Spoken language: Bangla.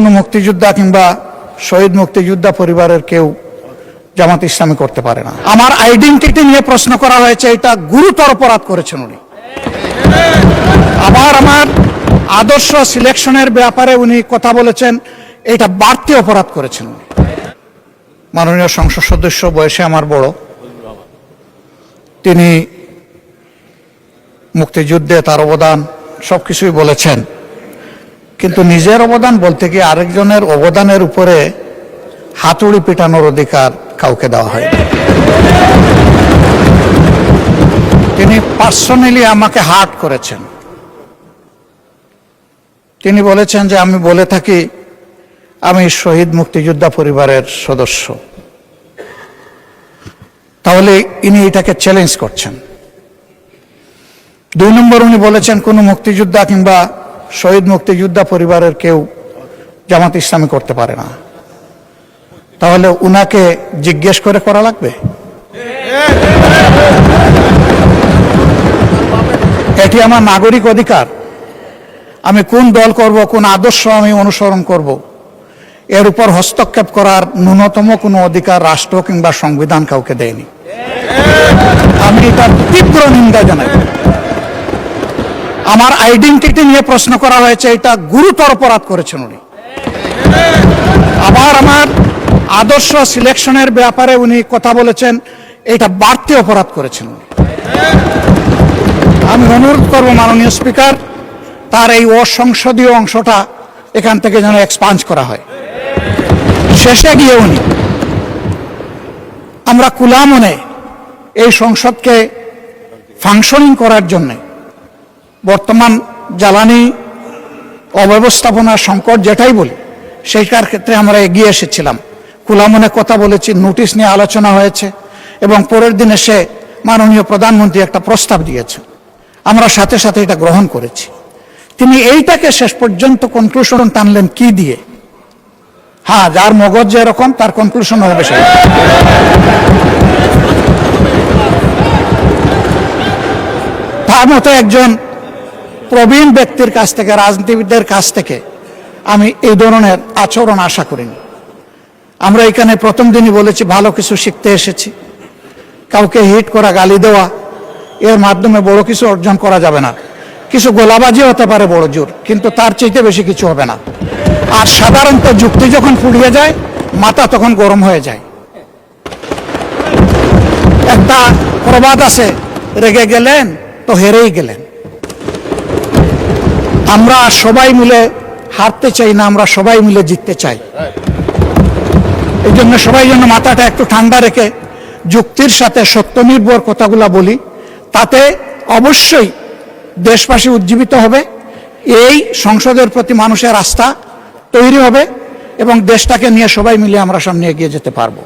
কোনো মুক্তিযোদ্ধা কিংবা শহীদ মুক্তিযোদ্ধা পরিবারের কেউ জামাত ইসলামী করতে পারে না। আমার আইডেন্টিটি নিয়ে প্রশ্ন করা হয়েছে, এটা গুরুতর অপরাধ করেছেন উনি। আবার আমার আদর্শ সিলেকশনের ব্যাপারে উনি কথা বলেছেন, এটা বাড়তি অপরাধ করেছেন উনি। মাননীয় সংসদ সদস্য, বয়সে আমার বড়, তিনি মুক্তিযুদ্ধে তার অবদান সবকিছুই বলেছেন, কিন্তু নিজের অবদান বলতে গিয়ে আরেকজনের অবদানের উপরে হাতুড়ি পিটানোর অধিকার কাউকে দেওয়া হয়। তিনি পার্সোনালি আমাকে হার্ট করেছেন। তিনি বলেছেন যে আমি বলে থাকি আমি শহীদ মুক্তিযোদ্ধা পরিবারের সদস্য, তাহলে ইনি এটাকে চ্যালেঞ্জ করছেন। 2 নম্বর, উনি বলেছেন কোনো মুক্তিযোদ্ধা কিংবা শহীদ মুক্তিযোদ্ধা পরিবারের কেউ জামাত ইসলামী করতে পারে না। তাহলে উনাকে জিজ্ঞেস করে করা লাগবে? এটি আমার নাগরিক অধিকার। আমি কোন দল করব, কোন আদর্শ আমি অনুসরণ করব, এর উপর হস্তক্ষেপ করার ন্যূনতম কোনো অধিকার রাষ্ট্র কিংবা সংবিধান কাউকে দেয়নি। আমি এটার তীব্র নিন্দা জানাই। আমার আইডেন্টিটি নিয়ে প্রশ্ন করা হয়েছে, এটা গুরুতর অপরাধ করেছেন উনি। আবার আমার আদর্শ সিলেকশনের ব্যাপারে উনি কথা বলেছেন, এটা বাড়তি অপরাধ করেছেন উনি। আমি অনুরোধ করব মাননীয় স্পিকার, তার এই অসংসদীয় অংশটা এখান থেকে যেন এক্সপাঞ্জ করা হয়। শেষে গিয়ে উনি, আমরা খোলা মনে এই সংসদকে ফাংশনিং করার জন্য বর্তমান জ্বালানি অব্যবস্থাপনা সংকট যেটাই বলি, সেইটার ক্ষেত্রে আমরা এগিয়ে এসেছিলাম। খোলা মনে কথা বলেছি, নোটিশ নিয়ে আলোচনা হয়েছে এবং পরের দিন এসে মাননীয় প্রধানমন্ত্রী একটা প্রস্তাব দিয়েছেন, আমরা সাথে সাথে এটা গ্রহণ করেছি। তিনি এইটাকে শেষ পর্যন্ত কনক্লুশন টানলেন কি দিয়ে? হ্যাঁ, যার মগজ যেরকম তার কনক্লুশন হবে সেই। তার মতো একজন প্রবীণ ব্যক্তির কাছ থেকে, রাজনীতিবিদদের কাছ থেকে আমি এই ধরনের আচরণ আশা করিনি। আমরা এখানে প্রথম দিনই বলেছি ভালো কিছু শিখতে এসেছি। কাউকে হিট করা, গালি দেওয়া, এর মাধ্যমে বড় কিছু অর্জন করা যাবে না। কিছু গোলাবাজি হতে পারে বড় জোর, কিন্তু তার চাইতে বেশি কিছু হবে না। আর সাধারণত যুক্তি যখন ফুরিয়ে যায়, মাথা তখন গরম হয়ে যায়। একটা প্রবাদ আছে, রেগে গেলেন তো হেরেই গেলেন। আমরা সবাই মিলে হারতে চাই না, আমরা সবাই মিলে জিততে চাই। এই জন্য সবাই যেন মাথাটা একটু ঠান্ডা রেখে যুক্তির সাথে সত্য নির্ভর কথাগুলা বলি, তাতে অবশ্যই দেশবাসী উজ্জীবিত হবে, এই সংসদের প্রতি মানুষের আস্থা তৈরি হবে এবং দেশটাকে নিয়ে সবাই মিলে আমরা সামনে এগিয়ে যেতে পারবো।